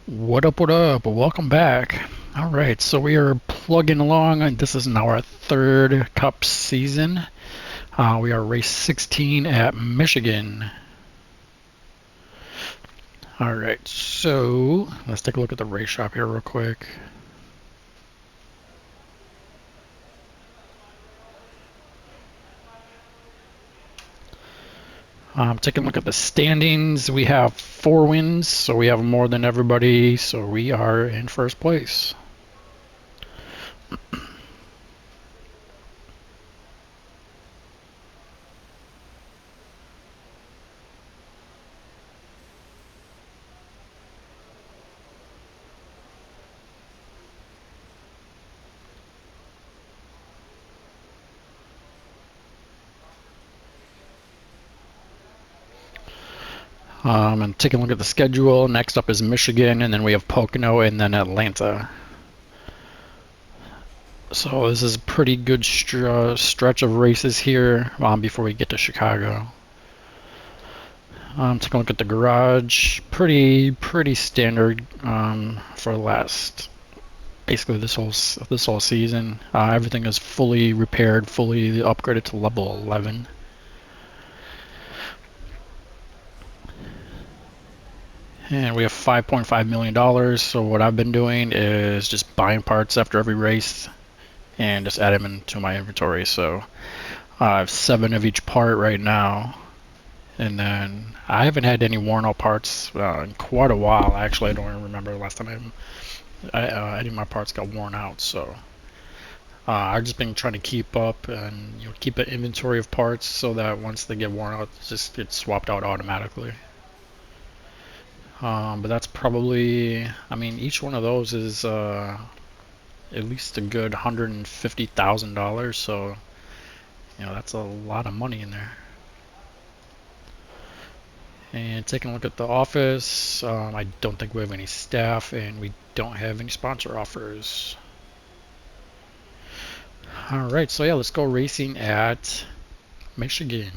What up, what up? Welcome back. Alright, so we are plugging along, and this is now our third Cup season. We are race 16 at Michigan. Alright, so let's take a look at the race shop here real quick. Taking a look at the standings, we have 4 wins, so we have more than everybody, so we are in first place. And taking a look at the schedule, next up is Michigan, and then we have Pocono, and then Atlanta. So this is a pretty good stretch of races here before we get to Chicago. Take a look at the garage. Pretty standard for the last, basically this whole season. Everything is fully repaired, fully upgraded to level 11. And we have $5.5 million. So what I've been doing is just buying parts after every race and just add them into my inventory. So I have 7 of each part right now. And then I haven't had any worn out parts in quite a while. Actually, I don't even remember the last time any of my parts got worn out. So I've just been trying to keep up and keep an inventory of parts so that once they get worn out, it just gets swapped out automatically. But that's probably, I mean, each one of those is at least a good $150,000. So that's a lot of money in there. And taking a look at the office, I don't think we have any staff, and we don't have any sponsor offers. Alright, so yeah, let's go racing at Michigan.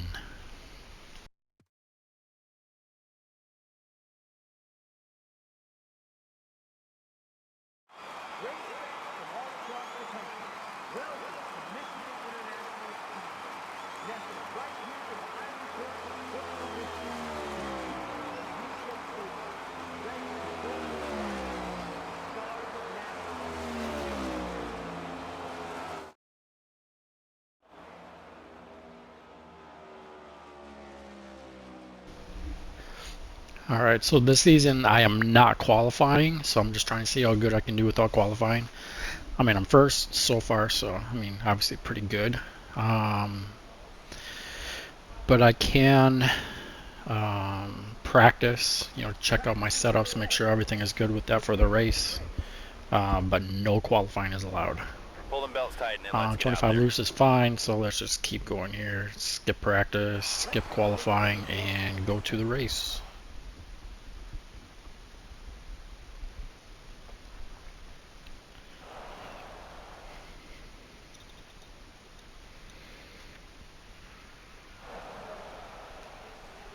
Alright, so this season I am not qualifying, so I'm just trying to see how good I can do without qualifying. I mean, I'm first so far, so I mean, obviously pretty good. But I can practice, check out my setups, make sure everything is good with that for the race. But no qualifying is allowed. Pull them belts tight and let's 25 loose is fine, so let's just keep going here. Skip practice, skip qualifying, and go to the race.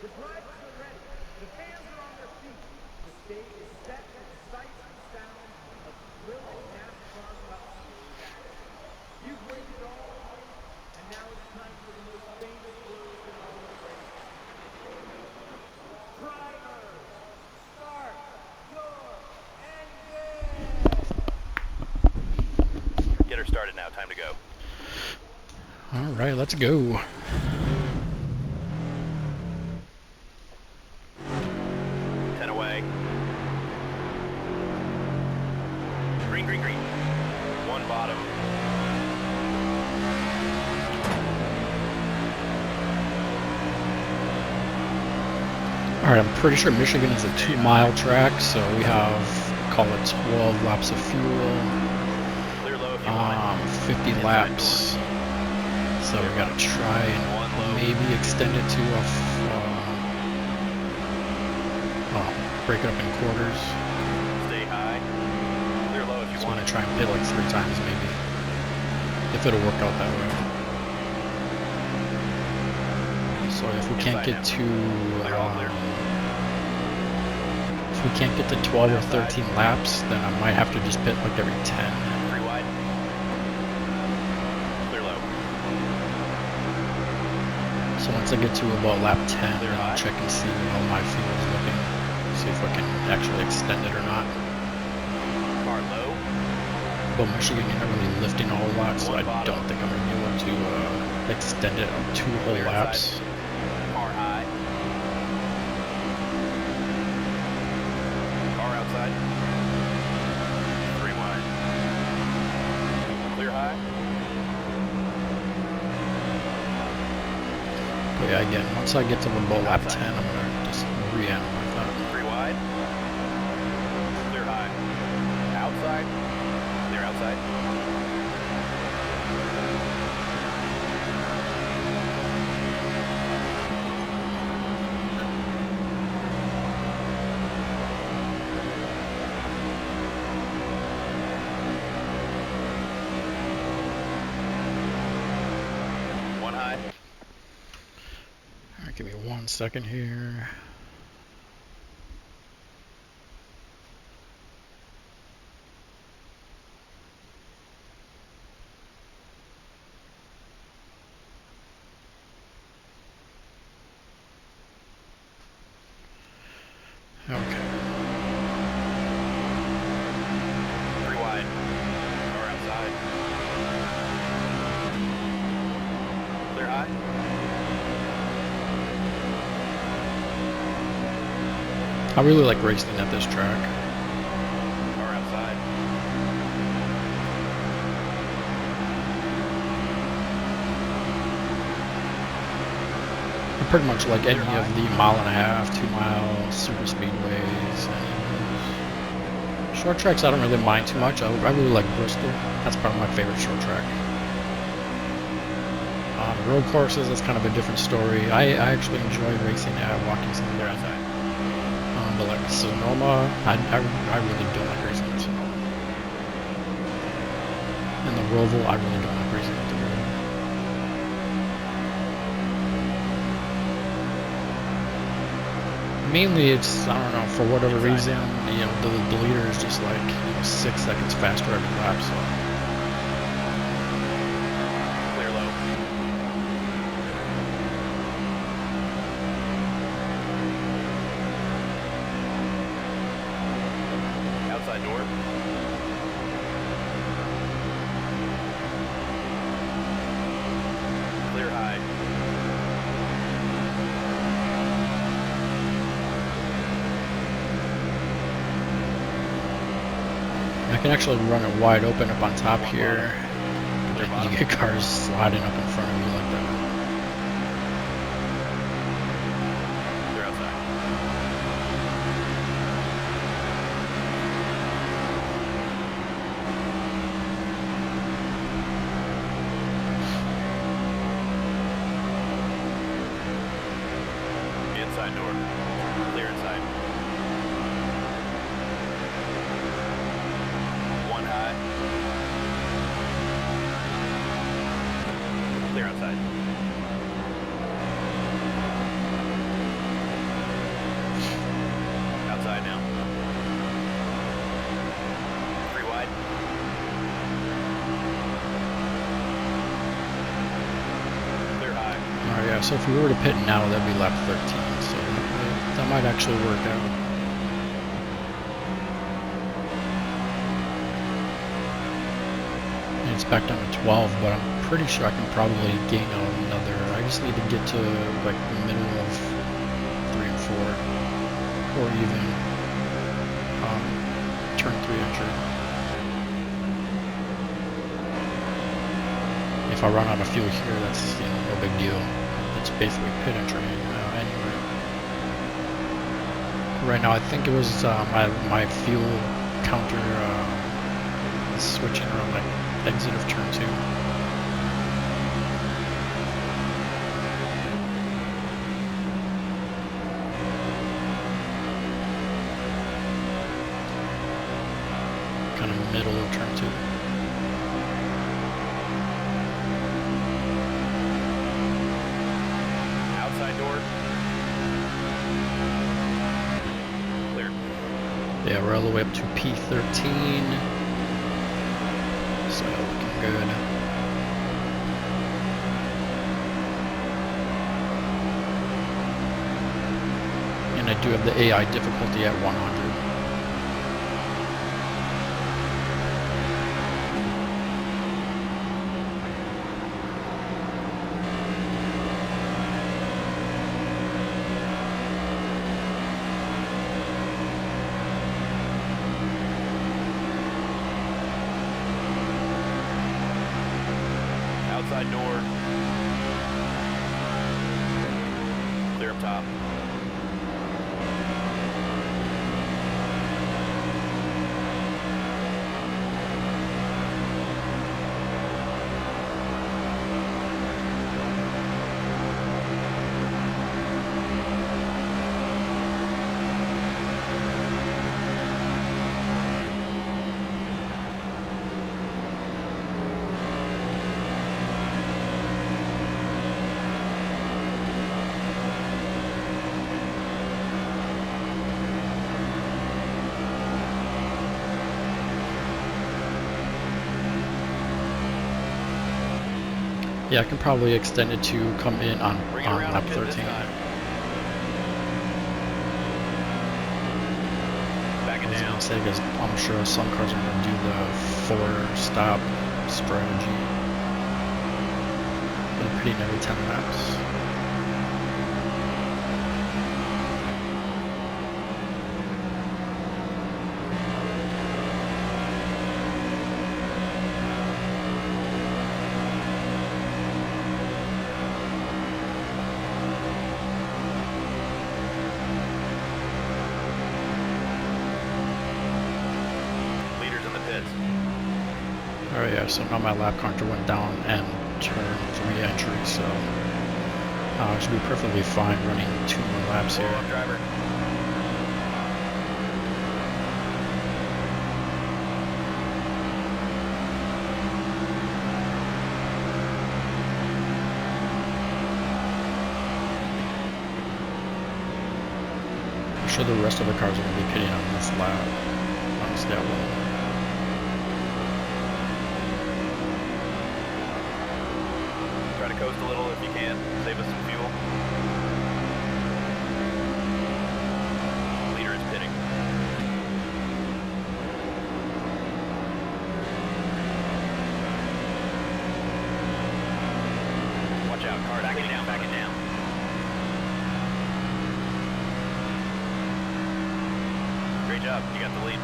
The drivers are ready. The fans are on their feet. The stage is set with the sights and sounds of thrilling NASCAR Cup season. You've waited all night, and now it's time for the most famous words in all of racing. Drivers, start your engine! get her started now. Time to go. All right, let's go. 10 away. Green, green, green. 1 bottom. All right, I'm pretty sure Michigan is a 2-mile track, so we have, call it 12 laps of fuel, Clear low if you want it. 50 laps. So we gotta try and maybe extend it to break it up in quarters. Stay high. Clear low if you So I'm want gonna it. try and pit like 3 times maybe, if it'll work out that way. So if we can't get to we can't get to 12 or 13 laps, then I might have to just pit like every 10. 3 wide. Clear low. So once I get to about lap 10, Clear then I'll high. check and see how my fuel is looking. See if I can actually extend it or not. Car low. But Michigan, you're not really lifting a whole lot, so I don't think I'm going to be able to extend it on 2 whole Clear laps. inside. Car high. Car outside. 3 wide. Clear high. But yeah, again, once I get to about lap 10, I'm going to just re-analyze that. 3 wide. Clear high. Outside. Clear outside. One high. Alright, give me 1 second here. Okay. 3 wide. Car outside. Clear high. I really like racing at this track. Car outside. I pretty much like any of the 1.5 mile, 2 mile super speedways. And short tracks I don't really mind too much. I really like Bristol. That's probably my favorite short track. Road courses, that's kind of a different story. I actually enjoy racing at Watkins Glen. But like Sonoma, I really don't like racing at Sonoma. And the Roval, I really don't like racing at the Roval. Mainly it's, I don't know, for whatever reason, you know, the leader is just like, 6 seconds faster every lap, so. Clear low. Outside door. Clear high. I can actually run it wide open up on top here. You get cars sliding up in front of you like that. Clear outside. Inside door. Clear inside. 1 high. Clear outside. Outside now. 3 wide. Clear high. Alright, yeah, so if we were to pit now, that'd be lap 13, so that might actually work out. And it's back down to 12, but I'm pretty sure I can probably gain another. I just need to get to like the middle of 3 and 4, or even turn 3 entry. If I run out of fuel here, that's no big deal. It's basically pit entry anyway. Right now, I think it was my fuel counter is switching around like exit of turn 2. Kind of middle of turn 2. Outside door. Clear. Yeah, we're all the way up to P13. So looking good. And I do have the AI difficulty at 100. Outside door. Clear up top. Yeah, I can probably extend it to come in on Bring it around lap and pit this 13. time. Back I it was down. gonna say, because I'm sure some cars are gonna do the 4-stop strategy. They're pitting every 10 laps. Leaders in the pits. Alright, yeah, so now my lap counter went down and turn 3 entry, so I should be perfectly fine running 2 more laps Blow here. up driver. I'm sure the rest of the cars are going to be pitting on this lap. Honestly, I won't. Try to coast a little if you can. Save us some fuel. Leader is pitting. Watch out, car. Back it down, back it down. Great job. You got the lead.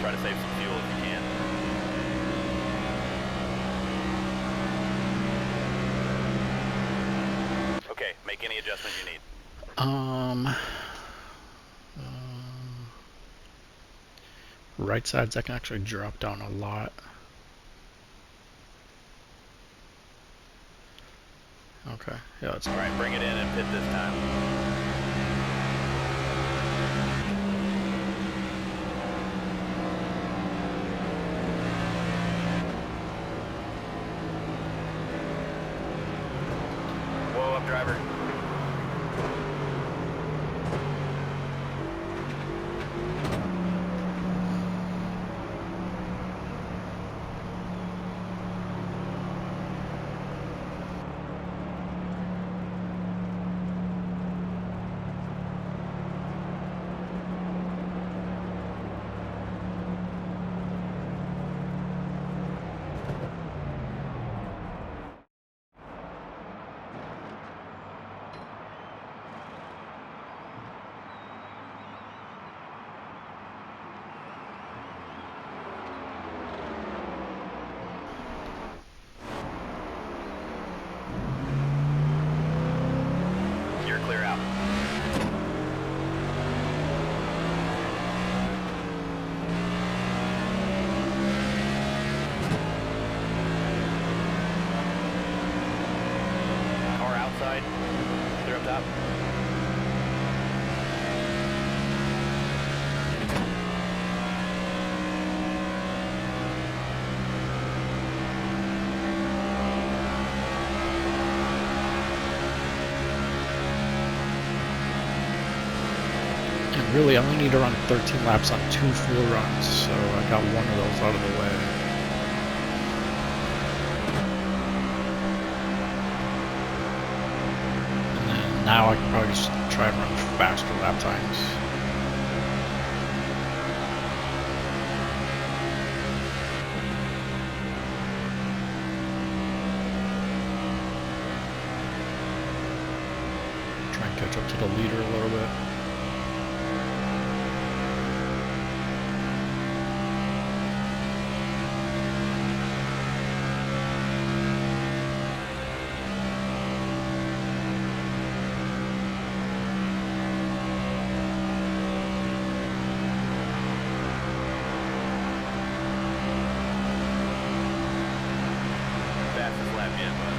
Try to save some fuel if you can. Okay, make any adjustment you need. Right sides I can actually drop down a lot. Okay, yeah, that's All right, bring it in and pit this time. Whoa, up driver. You're clear out. Car outside. Clear up top. really, I only need to run 13 laps on 2 full runs, so I got one of those out of the way. And then now I can probably just try and run faster lap times. Try and catch up to the leader a little bit. Fastest lap yet, bud.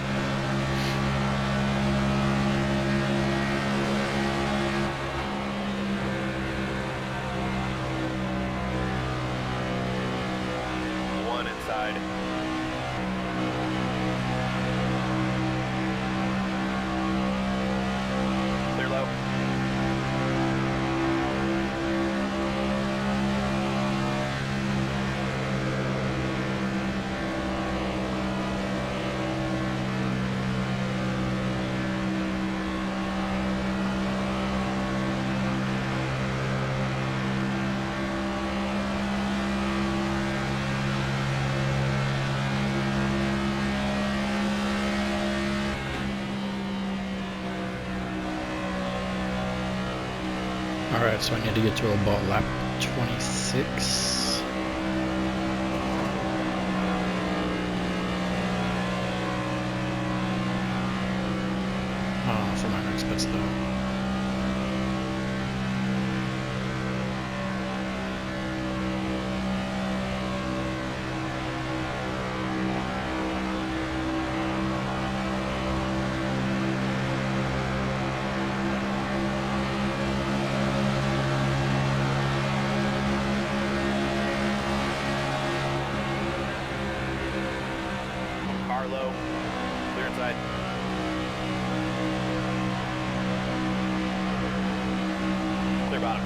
One inside. Clear low. Alright, so I need to get to about lap 26. For my next pit stop. Car low. Clear inside. Clear bottom.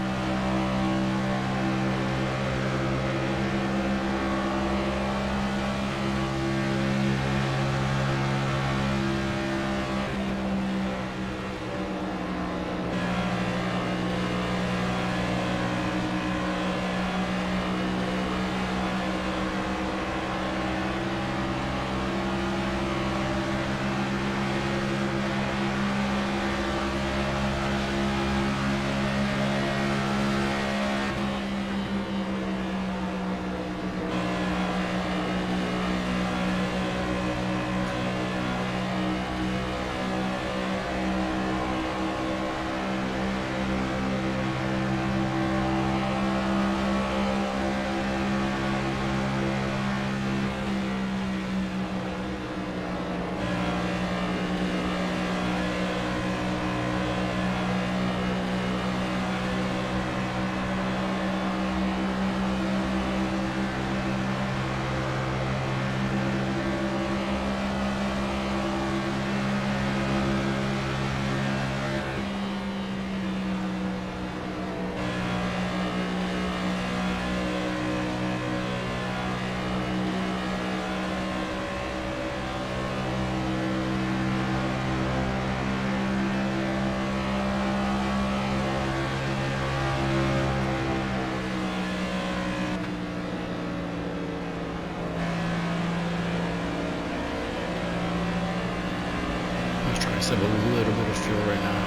I have a little bit of fuel right now.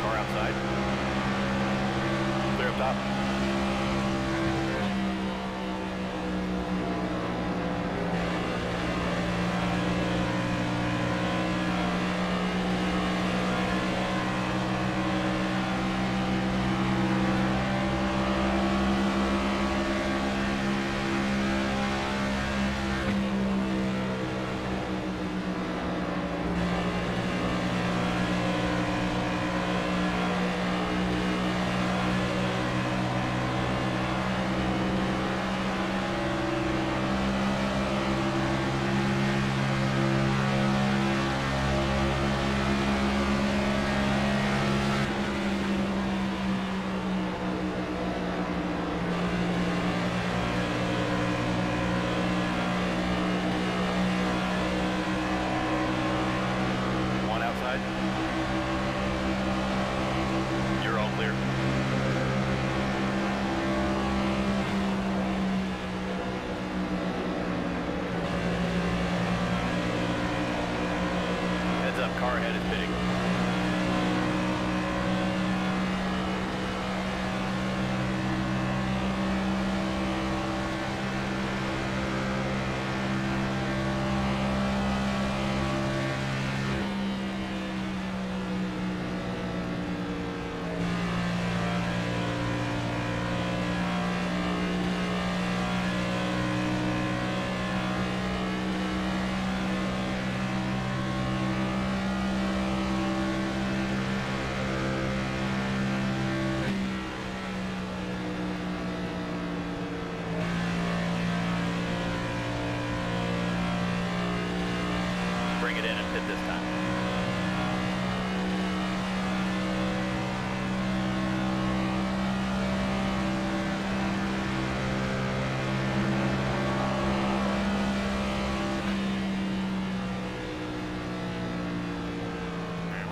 Car outside. Clear up top.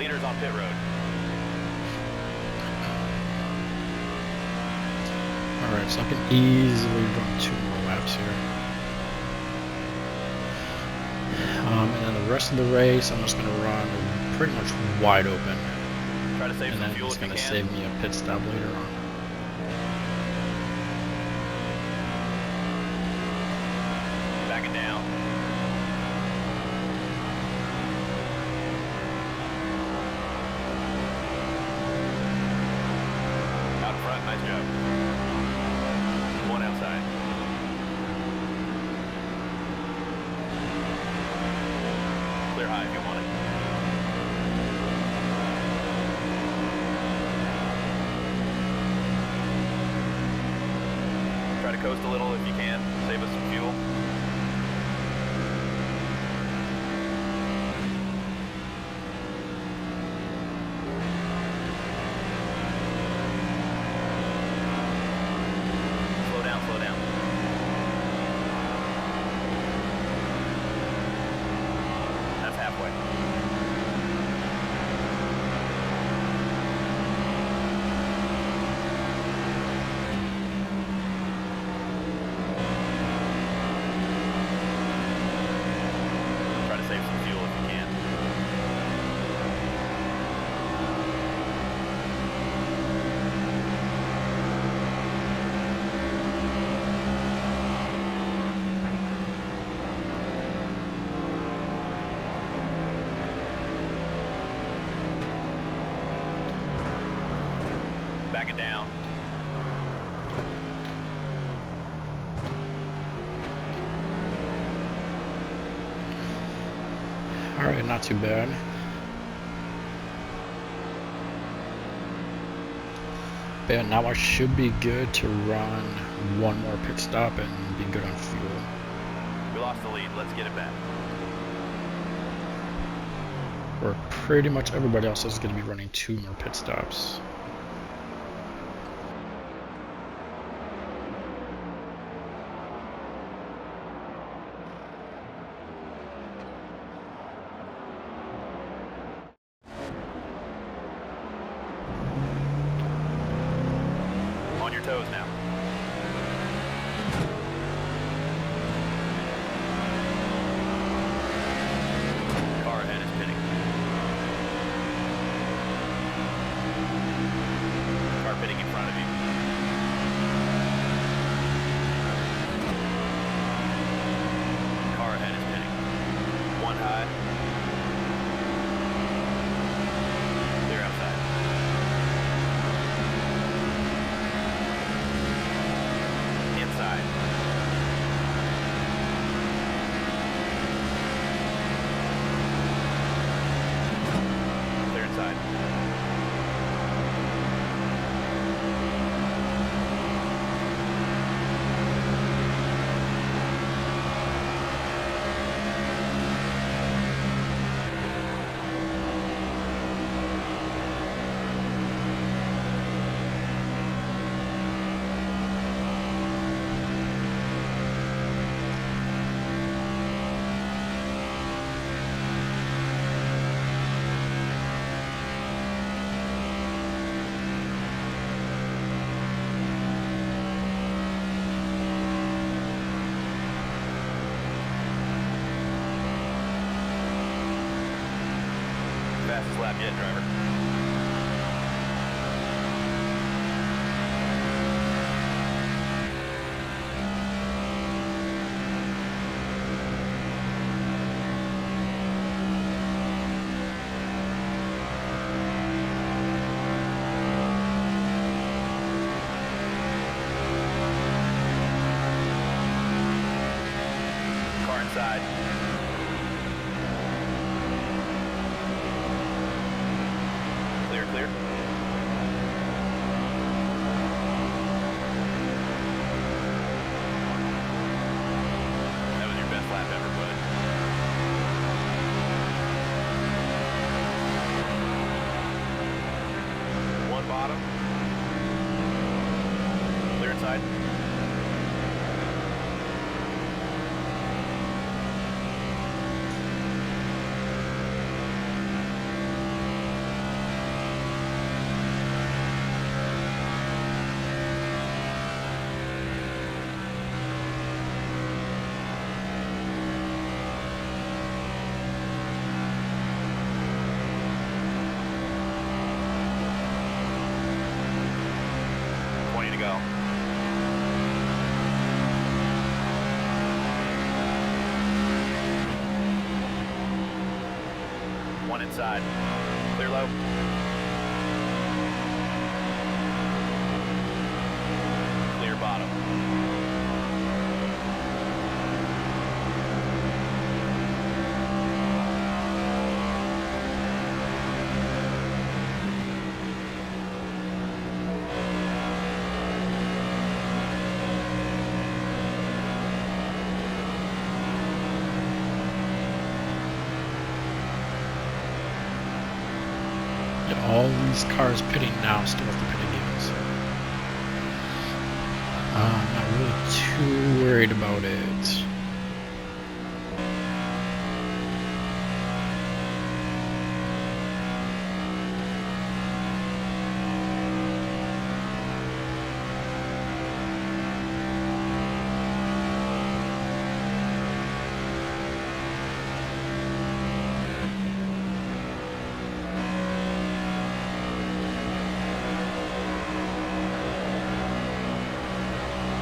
meters on pit road. Alright, so I can easily run 2 more laps here. And then the rest of the race, I'm just going to run pretty much wide open. Try to save And some then fuel it's if you going to can. save me a pit stop later on. Back it down. Out front, nice job. One outside. Clear high if you want it. Try to coast a little if you can. Save us some fuel. Slow down, slow down. That's halfway. Try to save some fuel if you can. Back it down. Alright, not too bad. But yeah, now I should be good to run 1 more pit stop and be good on fuel. We lost the lead. Let's get it back. Where pretty much everybody else is going to be running 2 more pit stops. On your toes now. Car ahead is pitting. Car pitting in front of you. Car ahead is pitting. 1 high. Clear outside. Inside. Clear inside. Fastest lap yet, driver. Car inside. Clear, clear. That was your best lap ever, bud. One bottom. Clear inside. to go. One inside. Clear low. Clear bottom. Yeah, all these cars pitting now still have to pit against. I'm not really too worried about it.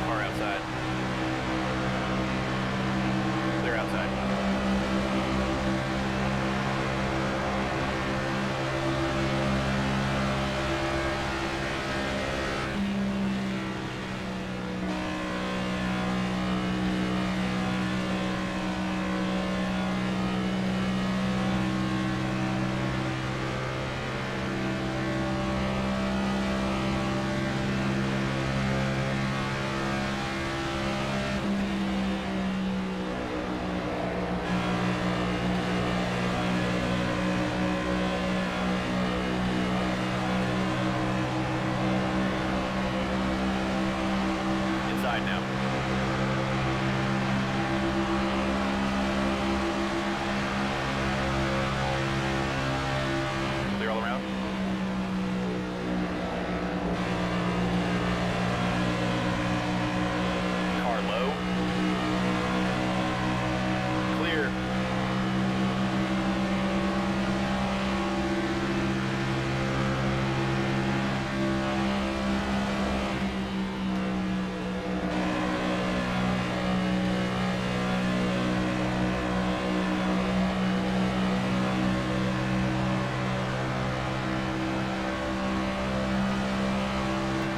Car outside. Clear outside. Inside now. Clear all around. Car low. Clear.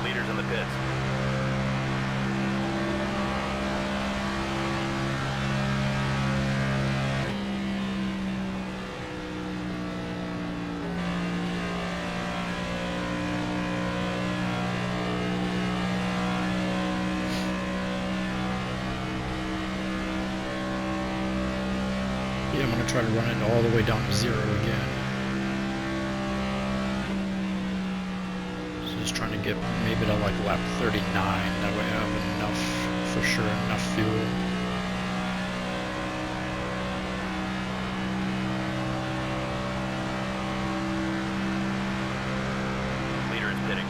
Leaders in the pits. Yeah, I'm gonna try to run it all the way down to 0 again. So just trying to get maybe to like lap 39. That way I have enough, for sure, enough fuel. Leader is pitting.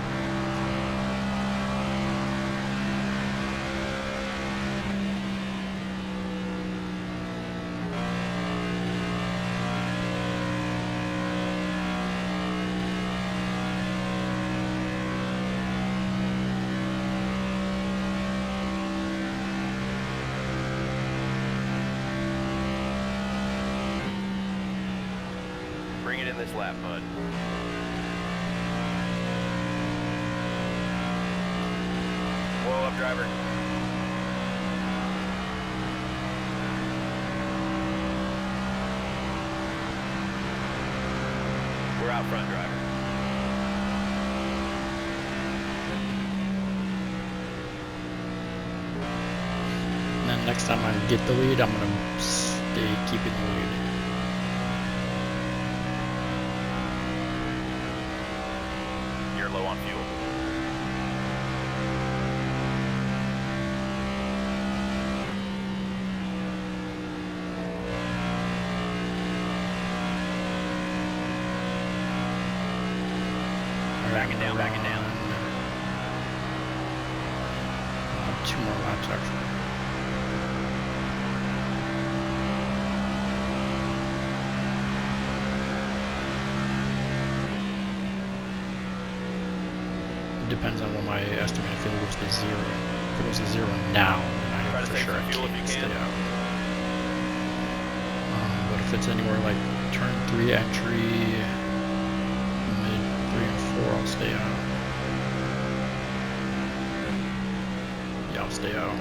Bring it in this lap, bud. Whoa, up, driver. We're out front, driver. And then next time I get the lead, I'm gonna stay keeping the lead. You're low on fuel. Backing down, backing down. 2 more laps actually. depends on what my estimate. If it goes to zero, if it goes to zero now, then I Try know to for save sure some I fuel if can't you stay can. out. But if it's anywhere like turn 3 entry, mid 3 and 4, I'll stay out. Yeah, I'll stay out.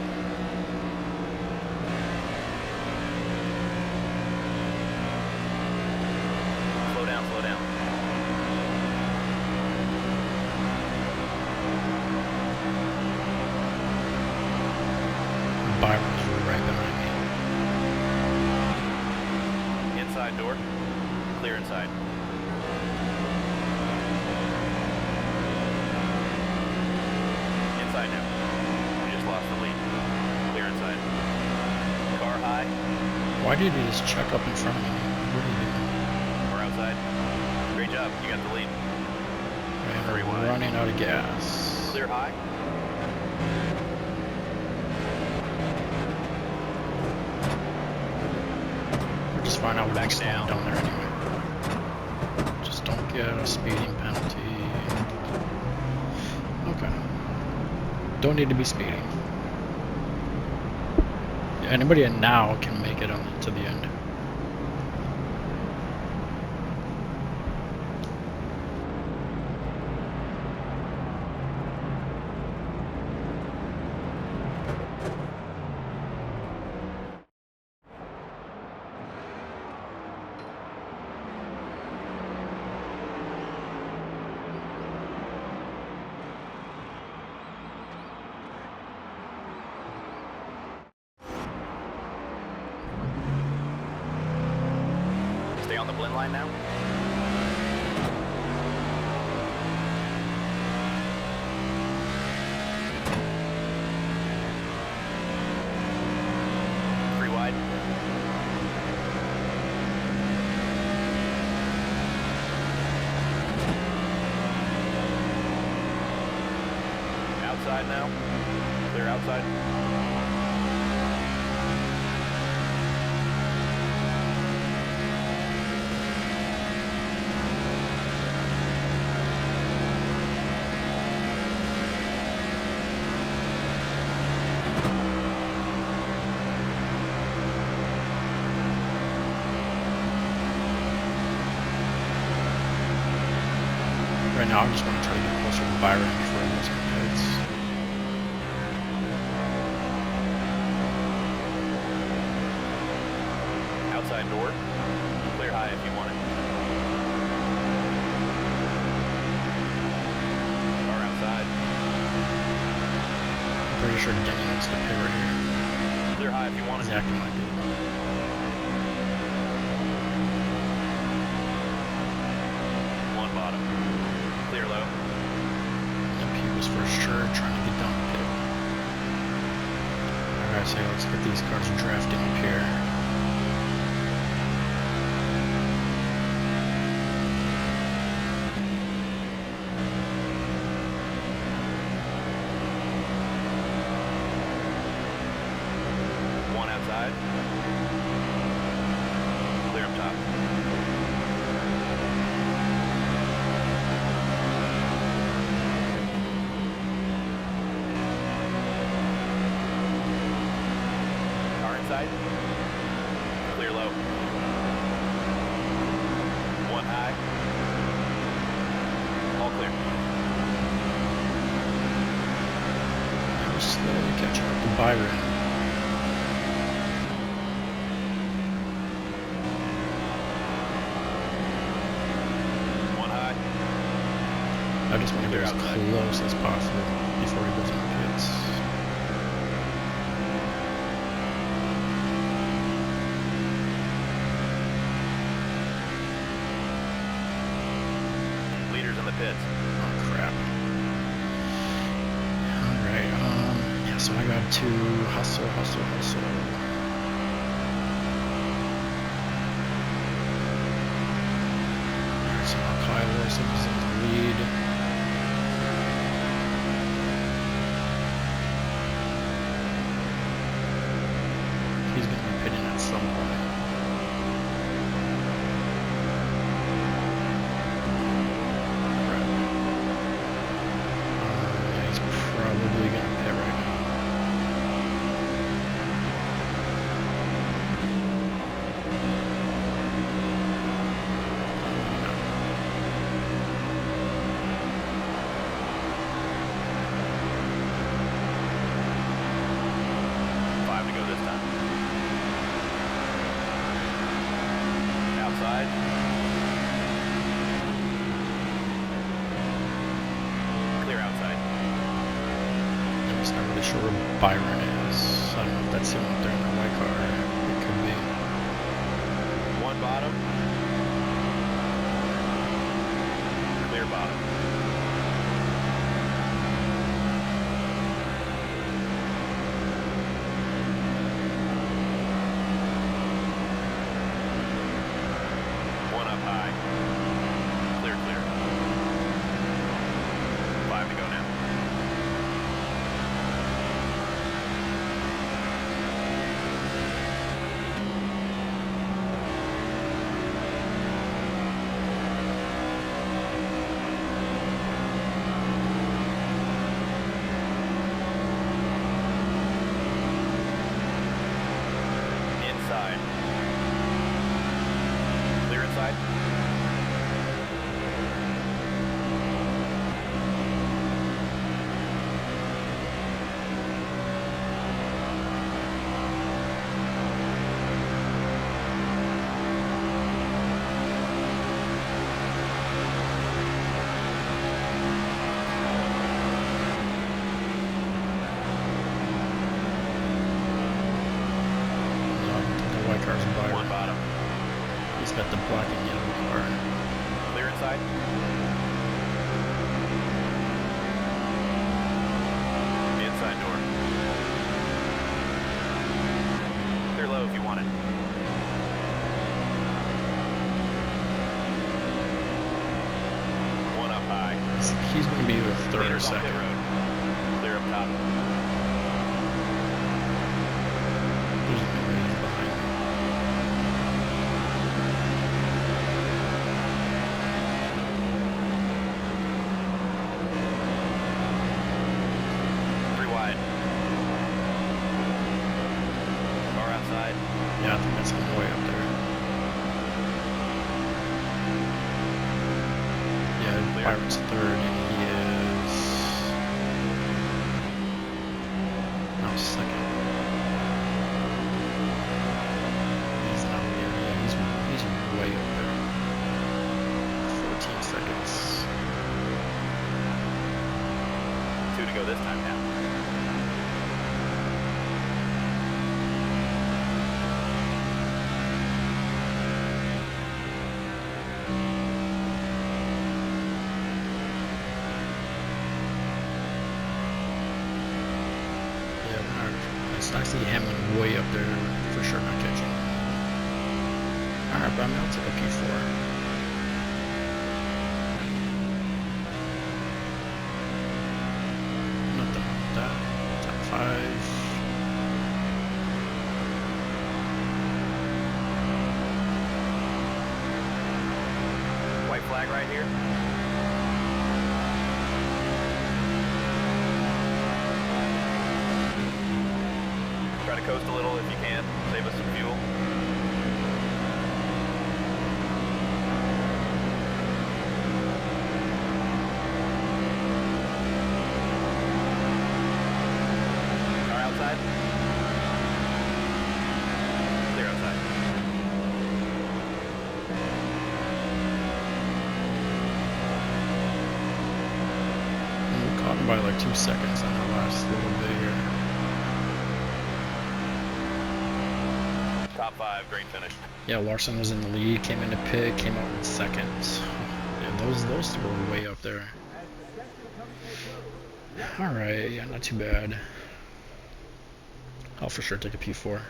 Slow down, slow down. Byron's right behind me. Inside door. Clear inside. Inside now. We just lost the lead. Clear inside. Car high. Why did he just check up in front of me? What are you doing? We're outside. Great job. You got the lead. Man, Three we're wide. running out of gas. Clear high. We're just fine out. We're Back just it slowing down. down there anyway. Just don't get a speeding penalty. Okay. Don't need to be speeding. Anybody at now can make it on to the end. Stay on the blend line now. Three wide. Outside now. Clear outside. Right now, I just want to try to get closer to Byron before he goes in the pits. Outside door. Clear high if you want it. Car outside. I'm pretty sure Denny wants to pit right here. Clear high if you want He's it. acting like it. One bottom. Clear low. Yep, he was for sure trying to get down the pit. Alright, so let's get these cars drafting up here. One outside. Clear up top. Car inside. Clear low. One high. All clear. And we're slowly catching up to Byron. One high. I just want to get as Outside. close as possible before he goes in the pits. Leaders in the pits. Oh crap. Alright, yeah, so I got to hustle. Alright, so now Kyle Larson is in the lead. He's gonna be pitting at some point. Crap. sure where Byron is. I don't know if that's him up there in the white car. It could be. One bottom. Clear bottom. One up high. Clear, clear. 5 to go now. Inside. Clear inside. No, the white car's One Byron. bottom. He's got the black and yellow car. Clear inside. Inside door. Clear low if you want it. One up high. He's going to be with third or Leaders on pit second. road. Clear up top. There's no way he's behind me. Three wide. Car outside. Yeah, I think that's him way up there. Yeah, Clear. Byron's third, and he is now second. He's not there. Yeah, he's way up there. 14 seconds. 2 to go this time now. Yeah, I see Hamlin way up there for sure, not catching. Alright, but I'm now to a P4. Nothing wrong with that. Top 5. White flag right here. Try to coast a little if you can. Save us some fuel. Car outside. Clear outside. We caught him by like 2 seconds on the last little bit here. Top 5, green finish. Yeah, Larson was in the lead, came into pit, came out in second. Yeah, those two were way up there. Alright, yeah, not too bad. I'll for sure take a P4.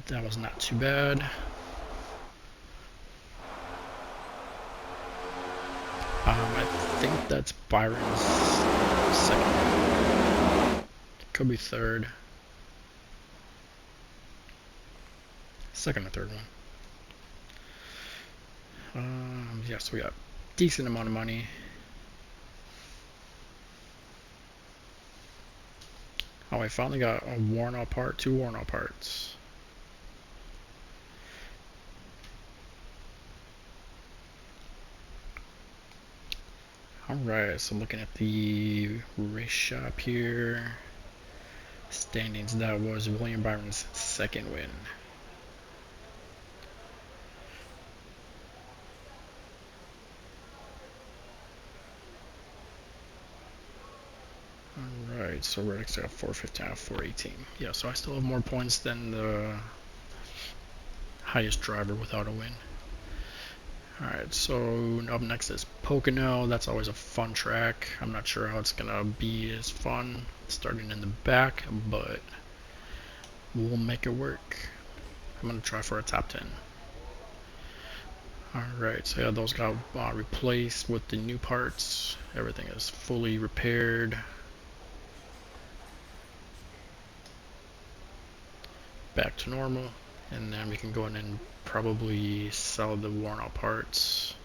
That was not too bad. I think that's Byron's second. Could be third. Second or third one. Yes, we got decent amount of money. Oh, I finally got a worn out part, 2 worn out parts. Alright, so looking at the race shop here. Standings, that was William Byron's second win. Alright, so we're actually at 415 out of 418. Yeah, so I still have more points than the highest driver without a win. Alright, so up next is Pocono. That's always a fun track. I'm not sure how it's gonna be as fun starting in the back, but we'll make it work. I'm gonna try for a top 10. Alright, so yeah, those got replaced with the new parts. Everything is fully repaired. Back to normal. And then we can go in and probably sell the worn out parts.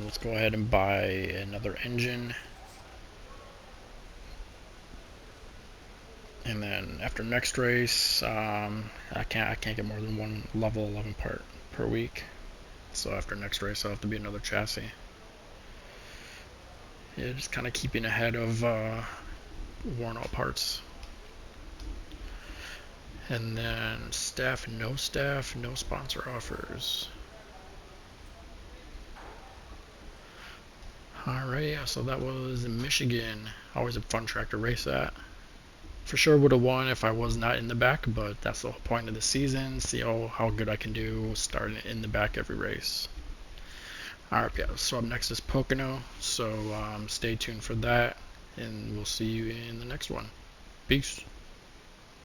Let's go ahead and buy another engine. And then after next race, I can't get more than one level 11 part per week. So after next race, I'll have to be another chassis. Yeah, just kind of keeping ahead of worn out parts. And then staff, no sponsor offers. Alright, yeah, so that was Michigan. Always a fun track to race at. For sure would have won if I was not in the back, but that's the whole point of the season. See how good I can do starting in the back every race. Alright, yeah, so up next is Pocono, so stay tuned for that, and we'll see you in the next one. Peace.